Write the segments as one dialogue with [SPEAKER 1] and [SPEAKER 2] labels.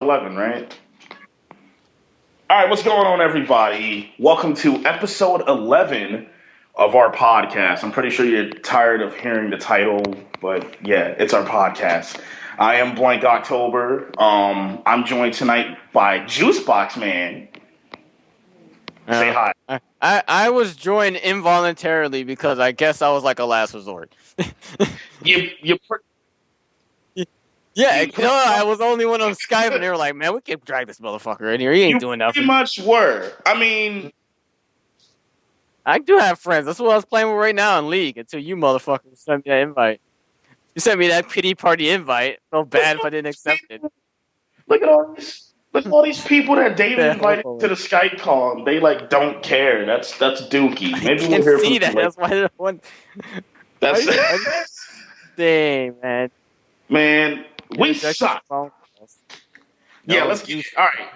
[SPEAKER 1] 11, right? All right, what's going on, everybody? Welcome to episode 11 of our podcast. I'm pretty sure you're tired of hearing the title, but yeah, it's our podcast. I am Blank October. I'm joined tonight by Juicebox Man. Say hi.
[SPEAKER 2] I was joined involuntarily because I guess I was like a last resort.
[SPEAKER 1] You
[SPEAKER 2] Yeah, I was the only one on Skype, and they were like, "Man, we can drag this motherfucker in here. He ain't doing
[SPEAKER 1] pretty
[SPEAKER 2] nothing."
[SPEAKER 1] much were. I mean,
[SPEAKER 2] I do have friends. That's what I was playing with right now in League until you motherfuckers sent me that invite. You sent me that pity party invite. Felt bad if I didn't accept it.
[SPEAKER 1] Look at all these people that David invited to the Skype call. They like don't care. That's Dookie. Maybe
[SPEAKER 2] I
[SPEAKER 1] we'll hear
[SPEAKER 2] see
[SPEAKER 1] from
[SPEAKER 2] that. That's why I want.
[SPEAKER 1] That's
[SPEAKER 2] Dang, man.
[SPEAKER 1] Man, we suck. Yeah, let's get it. All right.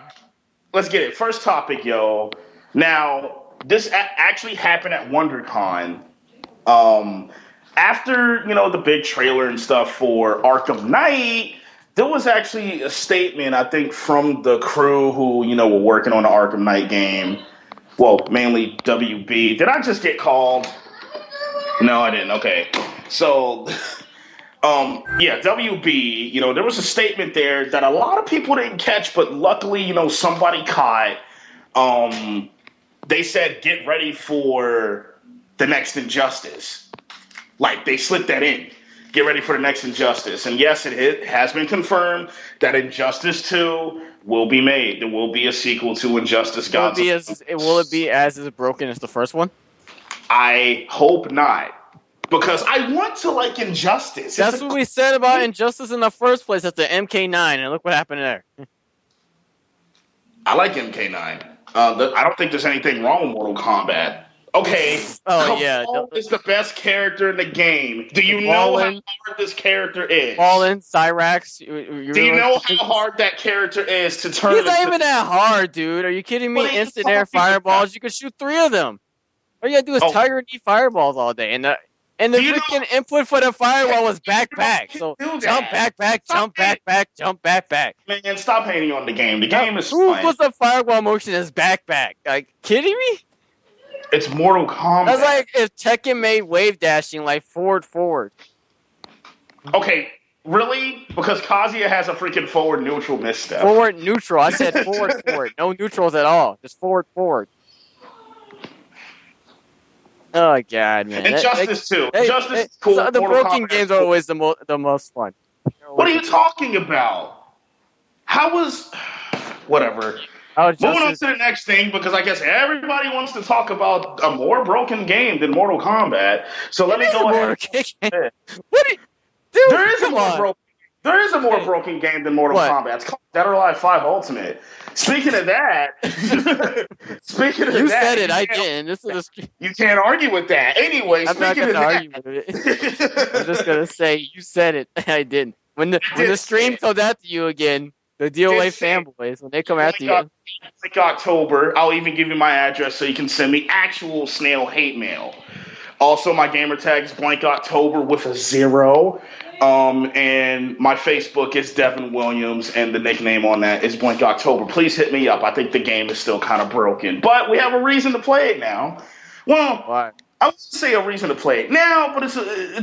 [SPEAKER 1] Let's get it. First topic, yo. Now, this actually happened at WonderCon. After, the big trailer and stuff for Arkham Knight, there was actually a statement, I think, from the crew who, were working on the Arkham Knight game. Well, mainly WB. Did I just get called? No, I didn't. Okay. So, WB, there was a statement there that a lot of people didn't catch, but luckily, somebody caught. They said, get ready for the next Injustice. Like, they slipped that in. Get ready for the next Injustice. And yes, it has been confirmed that Injustice 2 will be made. There will be a sequel to Injustice Gods.
[SPEAKER 2] Will it be as broken as the first one?
[SPEAKER 1] I hope not. Because I want to like Injustice.
[SPEAKER 2] That's what we said about Injustice in the first place. That's the MK9, and look what happened there.
[SPEAKER 1] I like MK9. I don't think there's anything wrong with Mortal Kombat. Okay.
[SPEAKER 2] Oh, yeah.
[SPEAKER 1] Is the best character in the game. Do you know how hard this character is?
[SPEAKER 2] Fallen, Cyrax.
[SPEAKER 1] Do you know how hard that character is to turn?
[SPEAKER 2] He's not even that hard, dude. Are you kidding me? Instant air fireballs. You can shoot 3 of them. All you gotta do is Tiger and eat fireballs all day. And the freaking input for the firewall was back. So jump back, jump back.
[SPEAKER 1] Man, stop hating on the game. The game is
[SPEAKER 2] Who
[SPEAKER 1] fun.
[SPEAKER 2] puts the firewall motion as back? Like, kidding me?
[SPEAKER 1] It's Mortal Kombat.
[SPEAKER 2] That's like if Tekken made wave dashing like forward.
[SPEAKER 1] Okay, really? Because Kazuya has a freaking forward neutral misstep.
[SPEAKER 2] Forward neutral. I said forward. No neutrals at all. Just forward. Oh God, man!
[SPEAKER 1] And Justice too. Justice is cool.
[SPEAKER 2] The broken games are always the most fun.
[SPEAKER 1] What are you talking about? How was whatever? Moving on to the next thing, because I guess everybody wants to talk about a more broken game than Mortal Kombat. So let me go ahead. There is a more broken game than Mortal Kombat. It's called Dead or Alive 5 Ultimate. Speaking of that,
[SPEAKER 2] you said it. I didn't.
[SPEAKER 1] You can't argue with that. Anyway,
[SPEAKER 2] I'm not going to argue with it. I'm just going to say you said it. I didn't. When the stream comes after you again, the DOA fanboys, when they come after you.
[SPEAKER 1] Like October, I'll even give you my address so you can send me actual snail hate mail. Also, my gamer tag is Blank October with a 0. And my Facebook is Devin Williams, and the nickname on that is Blank October. Please hit me up. I think the game is still kind of broken, but we have a reason to play it now. Well, I wouldn't say a reason to play it now, but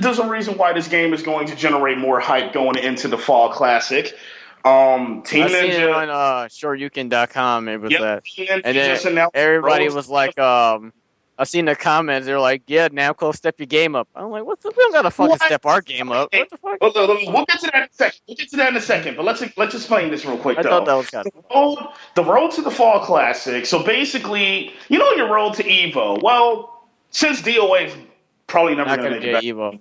[SPEAKER 1] there's a reason why this game is going to generate more hype going into the Fall Classic. Team Ninja.
[SPEAKER 2] I seen it on Shoryuken.com. It was that, and then everybody was like, I seen the comments. They're like, "Yeah, Namco, step your game up." I'm like, "What? We don't gotta fucking step our game up. What the fuck?"
[SPEAKER 1] We'll get to that in a second. But let's explain this real quick.
[SPEAKER 2] I thought that was kind
[SPEAKER 1] of the road to the Fall Classic. So basically, your road to Evo. Well, since DOA is probably never going to make it
[SPEAKER 2] Evo.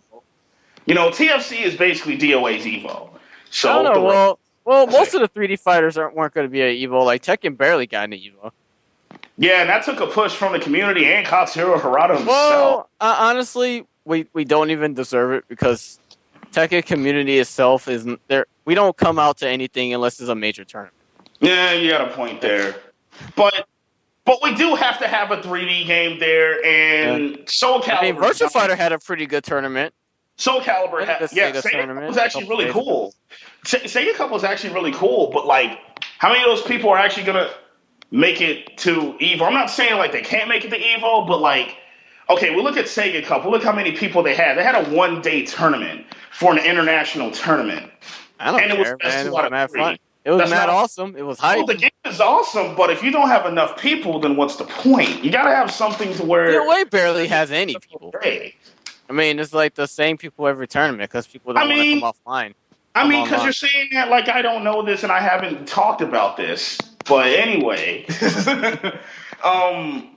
[SPEAKER 1] TFC is basically DOA's Evo. So
[SPEAKER 2] I don't know. Well, most of the 3D fighters weren't going to be an Evo. Like Tekken barely got an Evo.
[SPEAKER 1] Yeah, and that took a push from the community and Katsuro Harada himself.
[SPEAKER 2] Well, honestly, we don't even deserve it because Tekken community itself isn't there. We don't come out to anything unless it's a major tournament.
[SPEAKER 1] Yeah, you got a point there. But we do have to have a 3D game there, and Soul Calibur.
[SPEAKER 2] I mean, Virtua Fighter had a pretty good tournament.
[SPEAKER 1] Soul Calibur Sega Cup was actually really cool. Sega Cup was actually really cool, but like How many of those people are actually gonna make it to Evo? I'm not saying like they can't make it to Evo, but like, okay, we look at Sega Cup. We look how many people they had. They had a 1-day tournament for an international tournament,
[SPEAKER 2] I don't
[SPEAKER 1] and it was
[SPEAKER 2] care,
[SPEAKER 1] best
[SPEAKER 2] man. It
[SPEAKER 1] 2
[SPEAKER 2] was
[SPEAKER 1] out of
[SPEAKER 2] mad
[SPEAKER 1] 3.
[SPEAKER 2] fun. It was
[SPEAKER 1] That's
[SPEAKER 2] mad
[SPEAKER 1] not.
[SPEAKER 2] awesome. It was
[SPEAKER 1] Oh,
[SPEAKER 2] hype.
[SPEAKER 1] the game is awesome, but if you don't have enough people, then what's the point? You gotta have something to where.
[SPEAKER 2] DOA barely has any people.
[SPEAKER 1] Hey,
[SPEAKER 2] I mean, it's like the same people every tournament because people
[SPEAKER 1] I
[SPEAKER 2] don't want to come
[SPEAKER 1] mean,
[SPEAKER 2] offline,
[SPEAKER 1] I
[SPEAKER 2] come
[SPEAKER 1] mean, because
[SPEAKER 2] online.
[SPEAKER 1] you're saying that like I don't know this and I haven't talked about this, but anyway. um,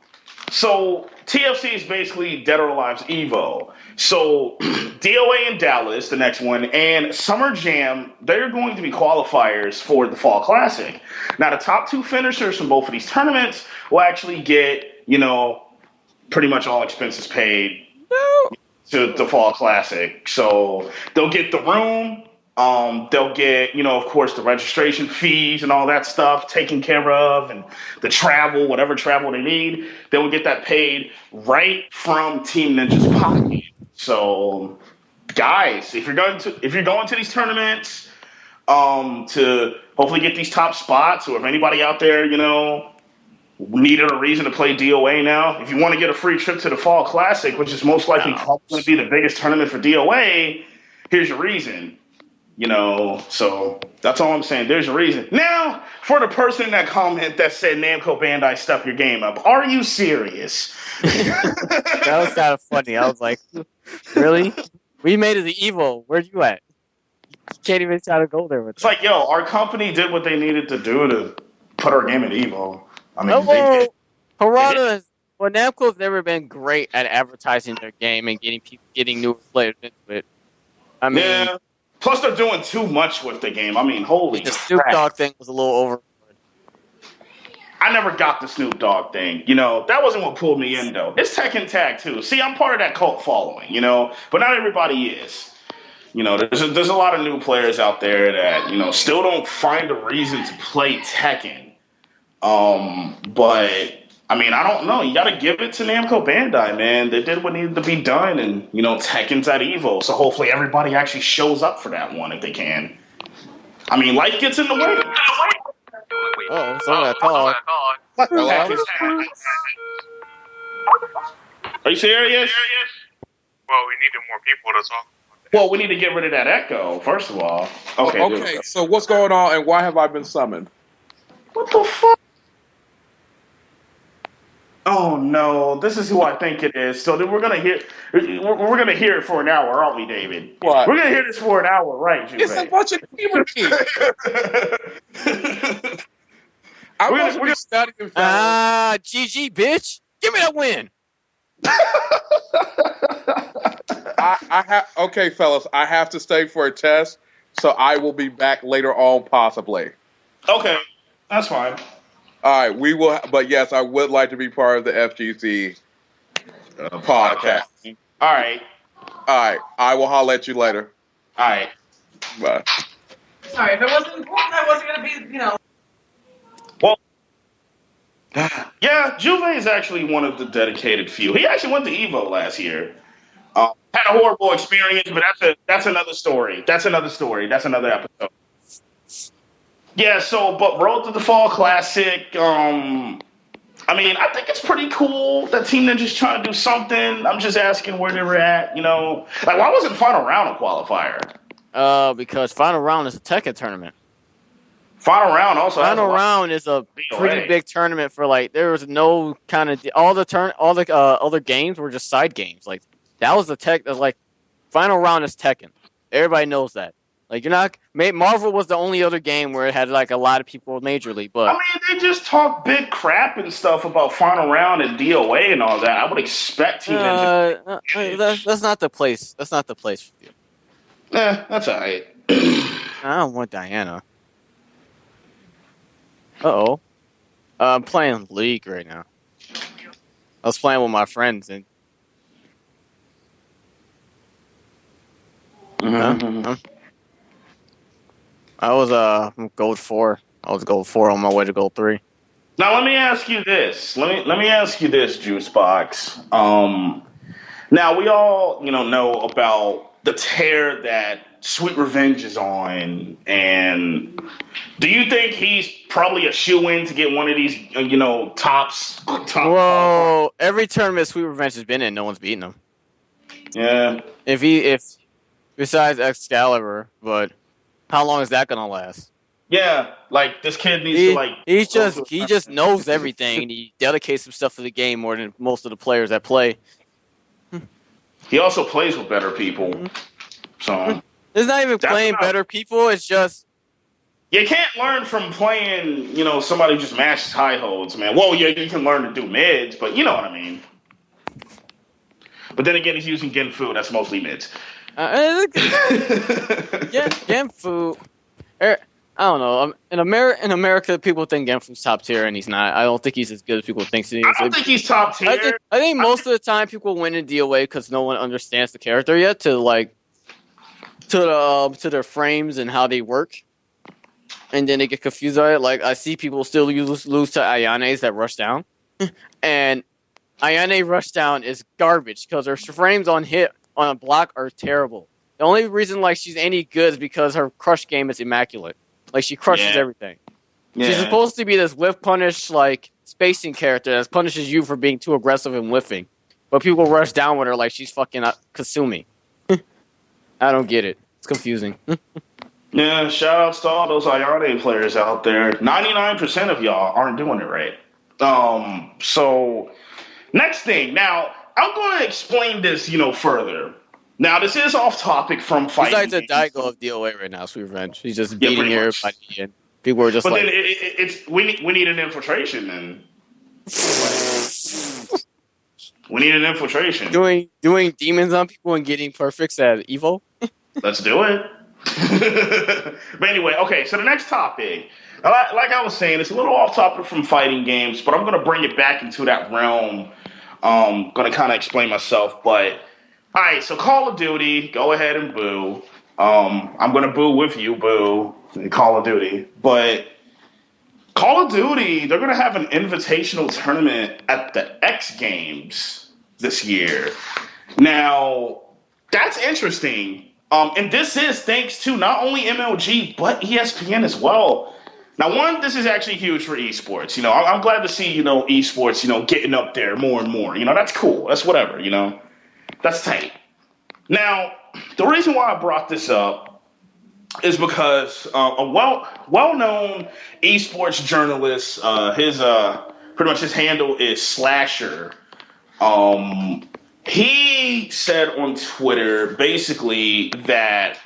[SPEAKER 1] so TFC is basically Dead or Alive's Evo. So DOA in Dallas, the next one, and Summer Jam, they're going to be qualifiers for the Fall Classic. Now, the top 2 finishers from both of these tournaments will actually get, pretty much all expenses paid
[SPEAKER 2] No.
[SPEAKER 1] to the Fall Classic. So they'll get the room. They'll get, of course, the registration fees and all that stuff taken care of, and the travel, whatever travel they need. They will get that paid right from Team Ninja's pocket. So, guys, if you're going to these tournaments, to hopefully get these top spots, or if anybody out there, needed a reason to play DOA now. If you want to get a free trip to the Fall Classic, which is most likely probably going to be the biggest tournament for DOA, here's your reason. So that's all I'm saying. There's a reason. Now, for the person in that comment that said Namco Bandai step your game up, are you serious?
[SPEAKER 2] That was kind of funny. I was like, really? We made it to Evo. Where you at? You can't even try to go there with
[SPEAKER 1] It's like, yo, our company did what they needed to do to put our game at Evo. I mean,
[SPEAKER 2] well, Namco's never been great at advertising their game and getting new players into it. I mean,
[SPEAKER 1] yeah. Plus, they're doing too much with the game. I mean, holy
[SPEAKER 2] the Snoop Dogg thing was a little over.
[SPEAKER 1] I never got the Snoop Dogg thing. That wasn't what pulled me in, though. It's Tekken Tag, too. See, I'm part of that cult following, but not everybody is. There's a lot of new players out there that, still don't find a reason to play Tekken. But, I mean, I don't know. You got to give it to Namco Bandai, man. They did what needed to be done, and, Tekken's at Evo, so hopefully everybody actually shows up for that one if they can. I mean, life gets in the way.
[SPEAKER 2] Oh, someone got called.
[SPEAKER 1] Are you serious?
[SPEAKER 3] Well, we needed more people to talk.
[SPEAKER 1] Well, we need to get rid of that echo, first of all.
[SPEAKER 4] Okay, so what's going on, and why have I been summoned?
[SPEAKER 1] What the fuck? Oh no, this is who I think it is. So then we're gonna hear it for an hour, aren't we, David?
[SPEAKER 4] What?
[SPEAKER 1] We're gonna hear this for an hour, right, Juve?
[SPEAKER 4] It's a bunch of gamer kids. I'm going to be studying.
[SPEAKER 2] GG, bitch. Give me that win.
[SPEAKER 4] Okay, fellas, I have to stay for a test, so I will be back later on, possibly.
[SPEAKER 1] Okay, that's fine.
[SPEAKER 4] All right, we will. But yes, I would like to be part of the FGC podcast.
[SPEAKER 1] All right.
[SPEAKER 4] I will holler at you later.
[SPEAKER 1] All right.
[SPEAKER 4] Bye.
[SPEAKER 5] Sorry, if it wasn't important, I wasn't going to be,
[SPEAKER 1] Well, yeah, Juve is actually one of the dedicated few. He actually went to Evo last year. Had a horrible experience, but that's another story. That's another episode. Yeah, but Road to the Fall Classic, I mean, I think it's pretty cool that Team Ninja's trying to do something. I'm just asking where they were at, Like, why wasn't Final Round a qualifier?
[SPEAKER 2] Because Final Round is a Tekken tournament.
[SPEAKER 1] Final Round also
[SPEAKER 2] Final Round is a pretty big tournament for, like, there was no kind of... All the other games were just side games. Like, that was Final Round is Tekken. Everybody knows that. Like, you're not... Marvel was the only other game where it had, like, a lot of people majorly, but...
[SPEAKER 1] I mean, they just talk big crap and stuff about Final Round and DOA and all that. I would expect Team Ninja...
[SPEAKER 2] That's not the place. That's not the place for you.
[SPEAKER 1] That's all right.
[SPEAKER 2] I don't want Diana. Uh-oh. I'm playing League right now. I was playing with my friends, and... I was gold 4. I was gold 4 on my way to gold 3.
[SPEAKER 1] Now let me ask you this. Let me ask you this, Juicebox. Now we all know about the tear that Sweet Revenge is on, and do you think he's probably a shoe-in to get one of these, top?
[SPEAKER 2] Whoa! Every tournament Sweet Revenge has been in, no one's beaten him.
[SPEAKER 1] Yeah.
[SPEAKER 2] If besides Excalibur, but how long is that gonna last?
[SPEAKER 1] Yeah, like this kid needs to like.
[SPEAKER 2] He just knows everything, and he dedicates himself to the game more than most of the players that play.
[SPEAKER 1] He also plays with better people, so
[SPEAKER 2] it's not even playing better people. It's just
[SPEAKER 1] you can't learn from playing. Somebody who just mashes high holds, man. Well, yeah, you can learn to do mids, but you know what I mean. But then again, he's using Genfu. That's mostly mids.
[SPEAKER 2] Genfu. I don't know. In America, people think Genfu's top tier, and he's not. I don't think he's as good as people think he is.
[SPEAKER 1] I don't think he's top tier.
[SPEAKER 2] I think most of the time people win in DOA because no one understands the character yet to their frames and how they work, and then they get confused by it. Like I see people still lose to Ayanes that rush down, and Ayane rush down is garbage because her frames on hit on a block are terrible. The only reason she's any good is because her crush game is immaculate. Like she crushes everything. Yeah. She's supposed to be this whiff punish spacing character that punishes you for being too aggressive and whiffing, but people rush down with her like she's fucking Kasumi. I don't get it. It's confusing.
[SPEAKER 1] Yeah, shout outs to all those Ayane players out there. 99% of y'all aren't doing it right. So next thing. Now I'm going to explain this, further. Now, this is off topic from fighting.
[SPEAKER 2] He's like the Daigo of DOA right now, Sweet Revenge. He's just beating everybody, and people are just
[SPEAKER 1] then we need an infiltration, then. We need an infiltration.
[SPEAKER 2] Doing demons on people and getting perfects at Evo?
[SPEAKER 1] Let's do it. But anyway, okay, so the next topic. Like I was saying, it's a little off topic from fighting games, but I'm going to bring it back into that realm. Going to kind of explain myself, but... All right, so Call of Duty, go ahead and boo. I'm going to boo with you, boo, Call of Duty. But Call of Duty, they're going to have an invitational tournament at the X Games this year. Now, that's interesting. And this is thanks to not only MLG, but ESPN as well. Now, this is actually huge for esports. I'm glad to see, esports, getting up there more and more. That's cool. That's whatever, That's tight. Now, the reason why I brought this up is because a well-known esports journalist, pretty much his handle is Slasher. He said on Twitter basically that,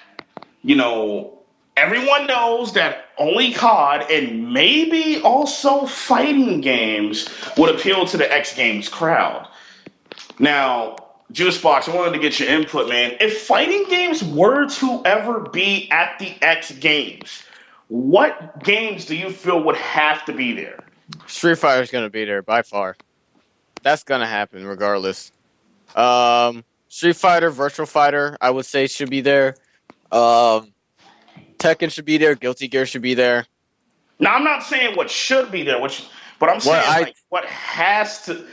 [SPEAKER 1] everyone knows that only COD and maybe also fighting games would appeal to the X Games crowd. Now, Juicebox, I wanted to get your input, man. If fighting games were to ever be at the X Games, what games do you feel would have to be there?
[SPEAKER 2] Street Fighter's going to be there by far. That's going to happen regardless. Street Fighter, Virtual Fighter, I would say should be there. Tekken should be there. Guilty Gear should be there.
[SPEAKER 1] Now, I'm not saying what should be there, but I'm saying what has to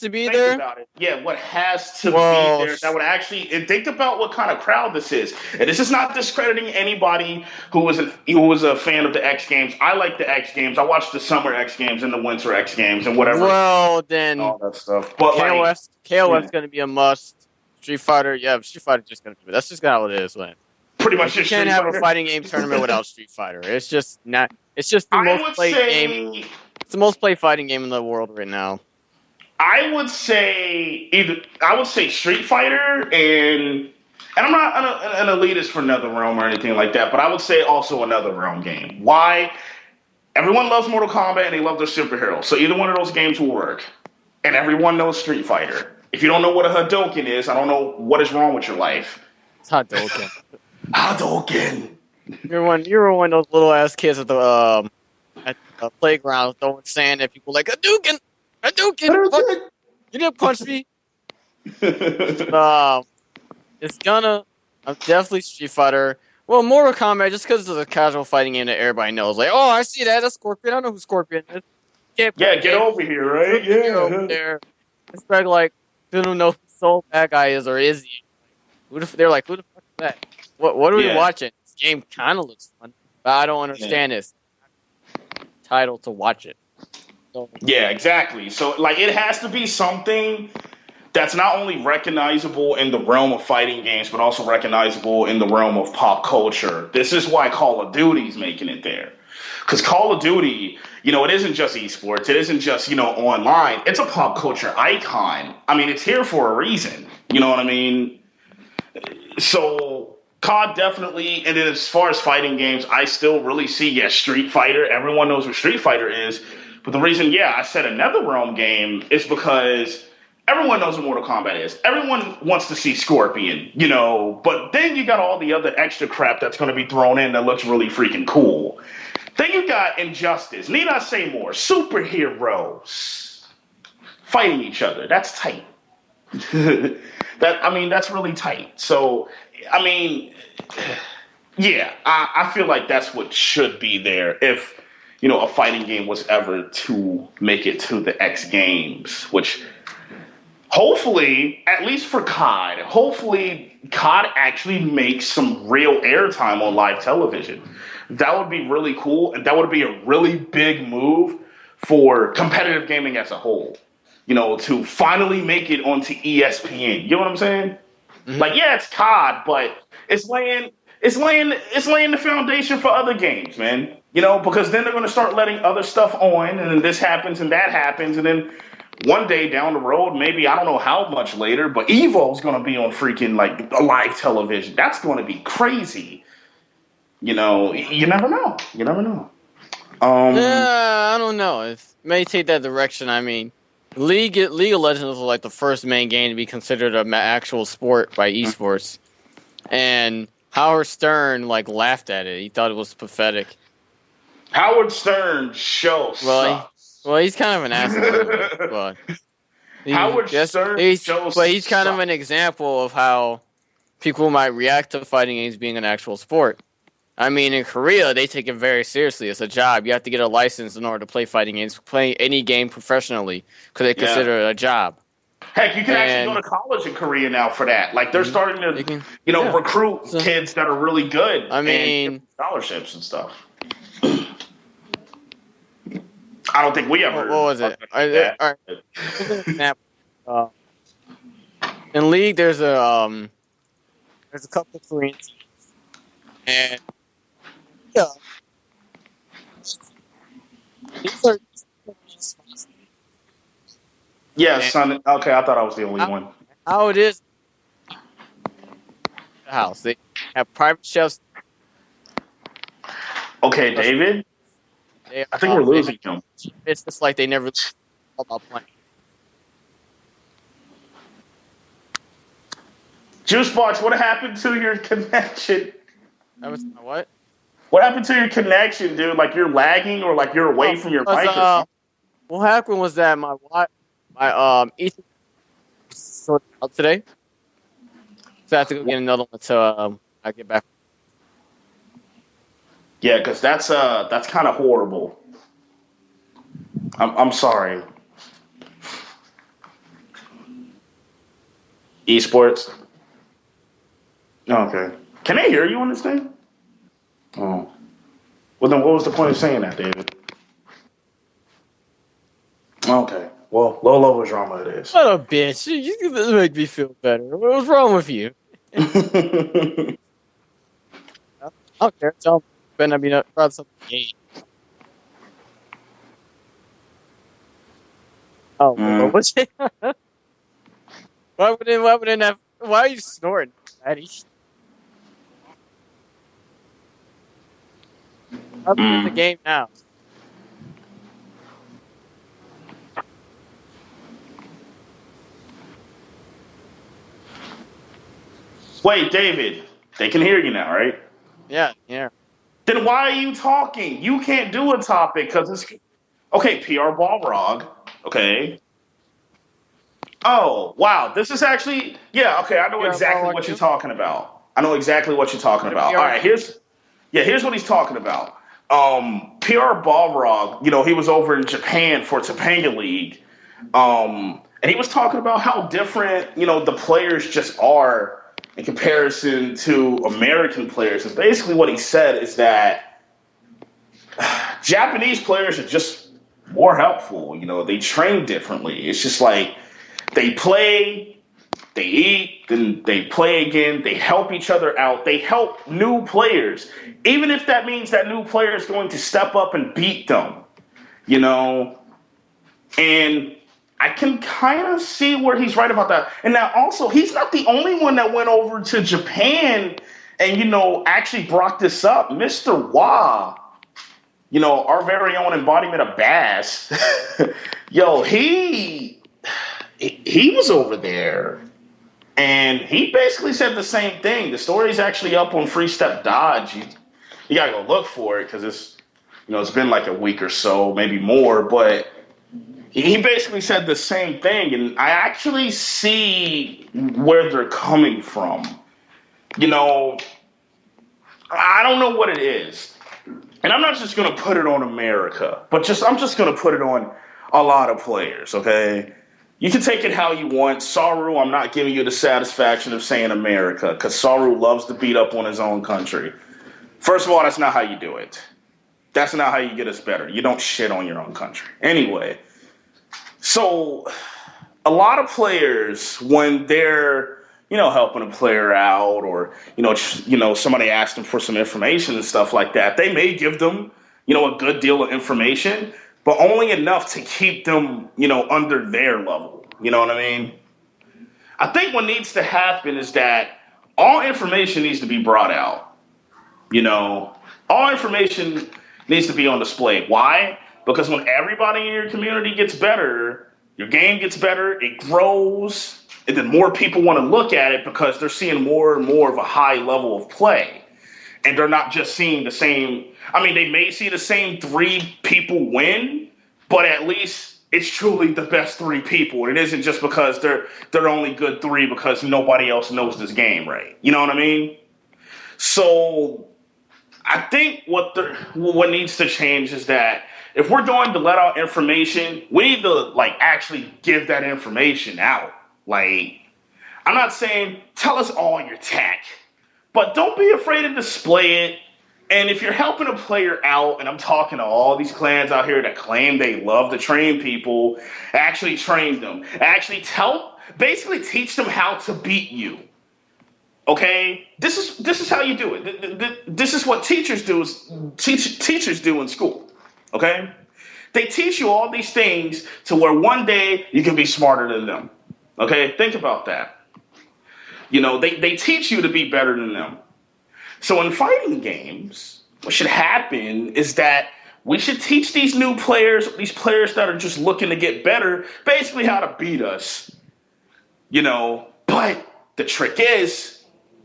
[SPEAKER 2] be there.
[SPEAKER 1] About it. Yeah, what has to be there that would actually. And think about what kind of crowd this is. And this is not discrediting anybody who was a fan of the X Games. I like the X Games. I watched the Summer X Games and the Winter X Games and whatever.
[SPEAKER 2] Well, then
[SPEAKER 1] all that stuff. But
[SPEAKER 2] KOF is going to be a must. Street Fighter, Street Fighter just going to be. That's just how it is, man.
[SPEAKER 1] Pretty much,
[SPEAKER 2] you can't have a fighting game tournament without Street Fighter. It's just not. It's just the most played game. It's the most played fighting game in the world right now.
[SPEAKER 1] I would say Street Fighter and I'm not an elitist for Another Realm or anything like that, but I would say also Another Realm game. Why? Everyone loves Mortal Kombat and they love their superheroes, so either one of those games will work. And everyone knows Street Fighter. If you don't know what a Hadouken is, I don't know what is wrong with your life.
[SPEAKER 2] It's Hadouken.
[SPEAKER 1] Hadouken.
[SPEAKER 2] You were one of those little ass kids at the playground throwing sand at people like Hadouken. Fuck. You didn't punch me. It's gonna. I'm definitely Street Fighter. Well, Mortal Kombat, just because it's a casual fighting game that everybody knows. Like, oh, I see that. That's Scorpion. I know who Scorpion is.
[SPEAKER 1] Get over here, right?
[SPEAKER 2] Get over there. It's like, they don't know who the soul bad guy is, or is he? They're like, who the fuck is that? What are we
[SPEAKER 1] Yeah.
[SPEAKER 2] watching? This game kind of looks fun, but I don't understand this title to watch it. So,
[SPEAKER 1] Yeah, exactly. So like it has to be something that's not only recognizable in the realm of fighting games, but also recognizable in the realm of pop culture. This is why Call of Duty's making it there. Because Call of Duty, it isn't just esports. It isn't just, online. It's a pop culture icon. I mean, it's here for a reason. You know what I mean? So COD definitely, and then as far as fighting games, I still really see, Street Fighter. Everyone knows what Street Fighter is. But the reason, I said another realm game is because everyone knows what Mortal Kombat is. Everyone wants to see Scorpion, but then you got all the other extra crap that's going to be thrown in that looks really freaking cool. Then you got Injustice. Need I say more? Superheroes fighting each other. That's tight. That's really tight. So, I mean, I feel like that's what should be there if, a fighting game was ever to make it to the X Games, which hopefully, at least for COD, hopefully COD actually makes some real airtime on live television. That would be really cool, and that would be a really big move for competitive gaming as a whole. To finally make it onto ESPN. You know what I'm saying? Mm-hmm. Like, it's COD, but it's laying the foundation for other games, man. Because then they're going to start letting other stuff on, and then this happens and that happens, and then one day down the road, maybe I don't know how much later, but Evo's going to be on freaking like a live television. That's going to be crazy. You never know. You never know.
[SPEAKER 2] I don't know. It may take that direction. I mean, League of Legends was like the first main game to be considered an actual sport by esports, and Howard Stern laughed at it. He thought it was pathetic.
[SPEAKER 1] Howard Stern sucks.
[SPEAKER 2] Well, he's kind of an asshole, but he's kind of an example of how people might react to fighting games being an actual sport. I mean, in Korea, they take it very seriously. It's a job. You have to get a license in order to play fighting games, play any game professionally, because they consider it a job.
[SPEAKER 1] Heck, you can actually go to college in Korea now for that. Like, they're starting to, recruit kids that are really good.
[SPEAKER 2] I mean,
[SPEAKER 1] and scholarships and stuff. I don't think we ever.
[SPEAKER 2] What was it? All right. Here's an example. In League, there's a couple of Korean teams, and these are.
[SPEAKER 1] Yeah, son. Okay, I thought I was the only one.
[SPEAKER 2] How it is? The house. They have private chefs.
[SPEAKER 1] Okay, David. I think we're losing him.
[SPEAKER 2] It's just like they never thought about playing.
[SPEAKER 1] Juicebox, what happened to your connection?
[SPEAKER 2] That was what?
[SPEAKER 1] What happened to your connection, dude? Like you're lagging or like you're away from your mic?
[SPEAKER 2] What happened was that my Ethan sorted out today, so I have to go get another one until I get back.
[SPEAKER 1] Yeah, because that's kind of horrible. I'm sorry. Esports. Okay. Can they hear you on this thing? Oh. Well, then what was the point of saying that, David? Okay. Well, low level drama it is.
[SPEAKER 2] What a bitch. You make me feel better. What's wrong with you? I don't care. Tell me. Ben, I mean, about something gay. Oh, what's it? Why wouldn't have? Why are you snoring, Daddy? I'm in the game now.
[SPEAKER 1] Wait, David. They can hear you now, right?
[SPEAKER 2] Yeah.
[SPEAKER 1] Then why are you talking? You can't do a topic because it's okay. PR Balrog. Okay. Oh wow, this is actually okay. I know exactly what you're talking about. All right, here's what he's talking about. PR Balrog, he was over in Japan for Topanga League, and he was talking about how different the players just are in comparison to American players. And basically what he said is that Japanese players are just more helpful. You know, they train differently. It's just like they play, they eat, then they play again. They help each other out. They help new players, even if that means that new player is going to step up and beat them, you know. And I can kind of see where he's right about that. And now also, he's not the only one that went over to Japan and, you know, actually brought this up. Mr. Wah, you know, our very own embodiment of Bass, yo, he was over there. And he basically said the same thing. The story's actually up on Free Step Dodge. You gotta go look for it because it's, you know, it's been like a week or so, maybe more. But he basically said the same thing, and I actually see where they're coming from. You know, I don't know what it is, and I'm not just gonna put it on America, but I'm just gonna put it on a lot of players. Okay. You can take it how you want. Saru, I'm not giving you the satisfaction of saying America, because Saru loves to beat up on his own country. First of all, that's not how you do it. That's not how you get us better. You don't shit on your own country. Anyway, so a lot of players, when they're, you know, helping a player out or, you know, somebody asks them for some information and stuff like that, they may give them, you know, a good deal of information, but only enough to keep them, you know, under their level. You know what I mean? I think what needs to happen is that all information needs to be brought out. You know, all information needs to be on display. Why? Because when everybody in your community gets better, your game gets better, it grows, and then more people want to look at it because they're seeing more and more of a high level of play. And they're not just seeing the same. I mean, they may see the same 3 people win, but at least it's truly the best 3 people. And it isn't just because they're only good 3 because nobody else knows this game, right? You know what I mean? So I think what needs to change is that if we're going to let out information, we need to like actually give that information out. Like, I'm not saying tell us all your tech, but don't be afraid to display it. And if you're helping a player out, and I'm talking to all these clans out here that claim they love to train people, actually train them. Actually basically teach them how to beat you. Okay? This is how you do it. This is what teachers do in school. Okay? They teach you all these things to where one day you can be smarter than them. Okay? Think about that. You know, they teach you to be better than them. So in fighting games, what should happen is that we should teach these new players, these players that are just looking to get better, basically how to beat us. You know, but the trick is,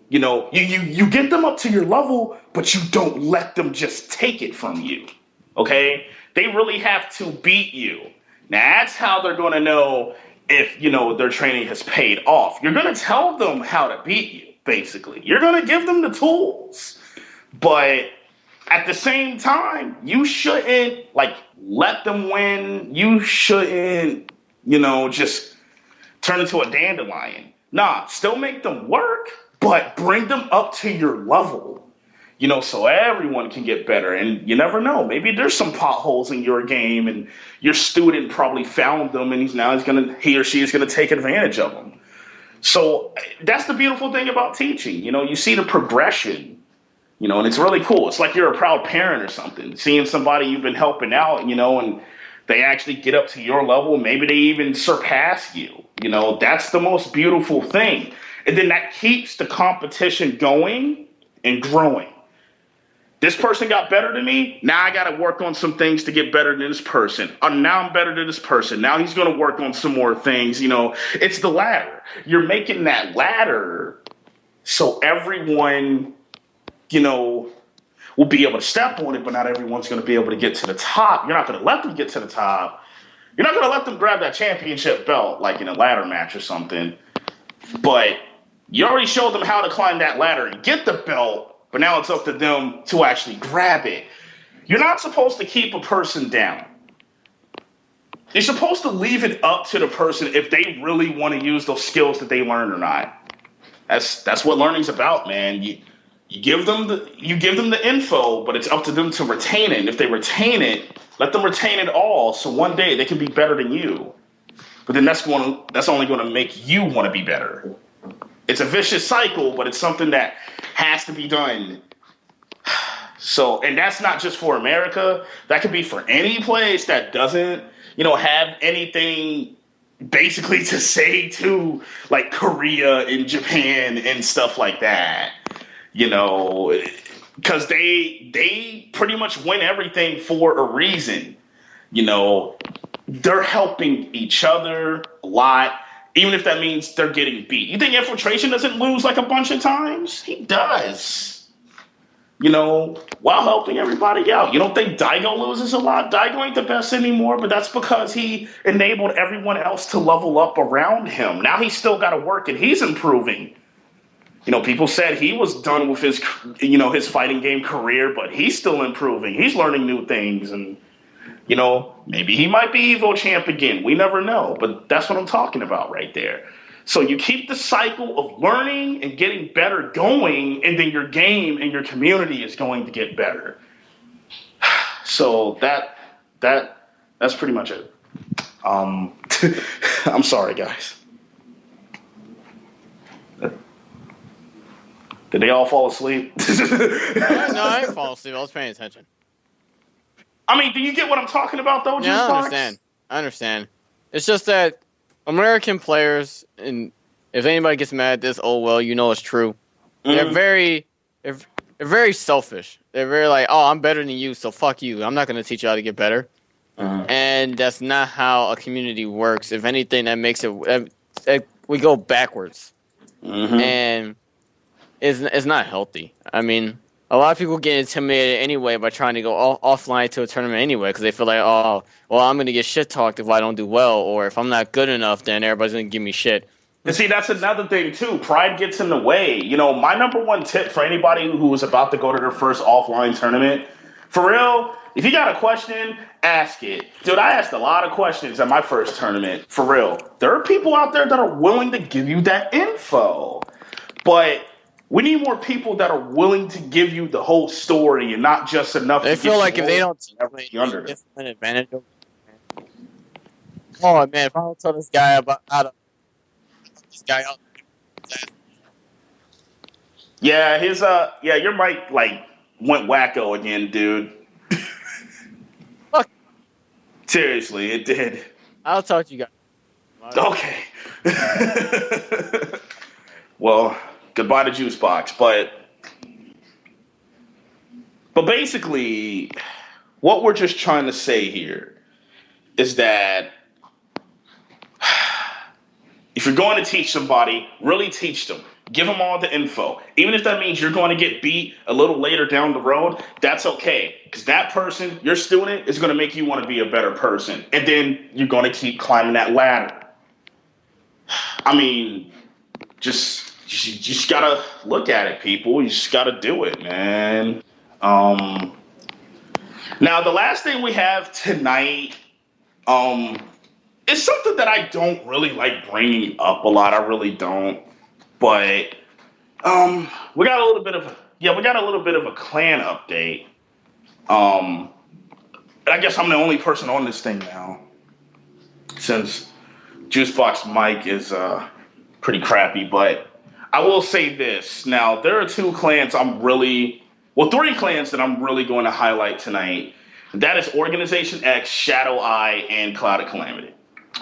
[SPEAKER 1] you know, you get them up to your level, but you don't let them just take it from you. Okay? They really have to beat you. Now, that's how they're going to know if, you know, their training has paid off. You're going to tell them how to beat you. Basically, you're going to give them the tools, but at the same time, you shouldn't like let them win. You shouldn't, you know, just turn into a dandelion. Nah, still make them work, but bring them up to your level, you know, so everyone can get better. And you never know, maybe there's some potholes in your game and your student probably found them and he or she is going to take advantage of them. So that's the beautiful thing about teaching. You know, you see the progression, you know, and it's really cool. It's like you're a proud parent or something, seeing somebody you've been helping out, you know, and they actually get up to your level. Maybe they even surpass you. You know, that's the most beautiful thing. And then that keeps the competition going and growing. This person got better than me. Now I got to work on some things to get better than this person. Now I'm better than this person. Now he's going to work on some more things. You know, it's the ladder. You're making that ladder so everyone, you know, will be able to step on it, but not everyone's going to be able to get to the top. You're not going to let them get to the top. You're not going to let them grab that championship belt like in a ladder match or something. But you already showed them how to climb that ladder and get the belt. But now it's up to them to actually grab it. You're not supposed to keep a person down. You're supposed to leave it up to the person if they really want to use those skills that they learned or not. That's what learning's about, man. You give them the info, but it's up to them to retain it. And if they retain it, let them retain it all. So one day they can be better than you. But then that's only going to make you want to be better. It's a vicious cycle, but it's something that has to be done. So, and that's not just for America. That could be for any place that doesn't, have anything basically to say to like Korea and Japan and stuff like that. Because they pretty much win everything for a reason. They're helping each other a lot, even if that means they're getting beat. You think Infiltration doesn't lose like a bunch of times? He does. While helping everybody out. You don't think Daigo loses a lot? Daigo ain't the best anymore, but that's because he enabled everyone else to level up around him. Now he's still got to work, and he's improving. People said he was done with his fighting game career, but he's still improving. He's learning new things, and, maybe he might be Evo champ again. We never know, but that's what I'm talking about right there. So you keep the cycle of learning and getting better going, and then your game and your community is going to get better. So that's pretty much it. I'm sorry, guys. Did they all fall asleep?
[SPEAKER 2] No, I didn't fall asleep. I was paying attention.
[SPEAKER 1] I mean, do you get what I'm talking about, though,
[SPEAKER 2] Yeah, I understand. It's just that American players, and if anybody gets mad at this, oh well, it's true. Mm-hmm. They're very selfish. They're very like, oh, I'm better than you, so fuck you. I'm not going to teach you how to get better. Mm-hmm. And that's not how a community works. If anything, that makes it we go backwards, mm-hmm. and it's not healthy. I mean, a lot of people get intimidated anyway by trying to go offline to a tournament anyway because they feel like, oh, well, I'm going to get shit talked if I don't do well, or if I'm not good enough, then everybody's going to give me shit.
[SPEAKER 1] And see, that's another thing, too. Pride gets in the way. My number one tip for anybody who is about to go to their first offline tournament, for real, if you got a question, ask it. Dude, I asked a lot of questions at my first tournament, for real. There are people out there that are willing to give you that info. But we need more people that are willing to give you the whole story and not just enough
[SPEAKER 2] they
[SPEAKER 1] to
[SPEAKER 2] feel like if they don't
[SPEAKER 1] under them.
[SPEAKER 2] An advantage over them. Oh, man, if I don't tell this guy about how to this guy out.
[SPEAKER 1] Yeah, your mic went wacko again, dude.
[SPEAKER 2] Fuck.
[SPEAKER 1] Seriously, it did.
[SPEAKER 2] I'll talk to you guys.
[SPEAKER 1] Okay. Well, goodbye to Juice Box, but basically, what we're just trying to say here is that if you're going to teach somebody, really teach them. Give them all the info. Even if that means you're going to get beat a little later down the road, that's okay. Because that person, your student, is going to make you want to be a better person. And then you're going to keep climbing that ladder. I mean, you just got to look at it, people. You just got to do it, man. Now, the last thing we have tonight is something that I don't really like bringing up a lot. I really don't. But we got a little bit of a clan update. I guess I'm the only person on this thing now, since Juicebox mic is pretty crappy. But I will say this. Now, there are three clans that I'm really going to highlight tonight. That is Organization X, Shadow Eye, and Cloud of Calamity.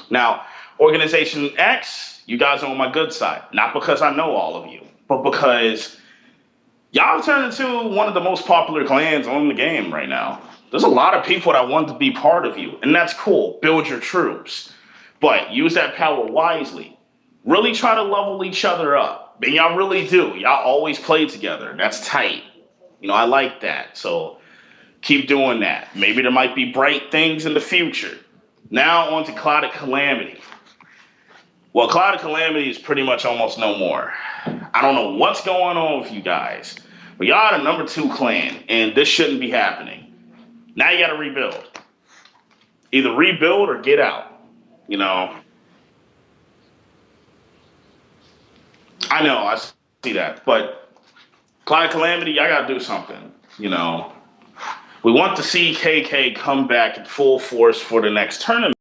[SPEAKER 1] Now, Organization X, you guys are on my good side. Not because I know all of you, but because y'all turned into one of the most popular clans on the game right now. There's a lot of people that want to be part of you, and that's cool. Build your troops. But use that power wisely. Really try to level each other up. And y'all really do. Y'all always play together. That's tight. I like that. So keep doing that. Maybe there might be bright things in the future. Now on to Cloud of Calamity. Well, Cloud of Calamity is pretty much almost no more. I don't know what's going on with you guys, but y'all are the number 2 clan, and this shouldn't be happening. Now you got to rebuild. Either rebuild or get out. I know. see that. But Clyde Calamity, I got to do something. You know, we want to see KK come back in full force for the next tournament.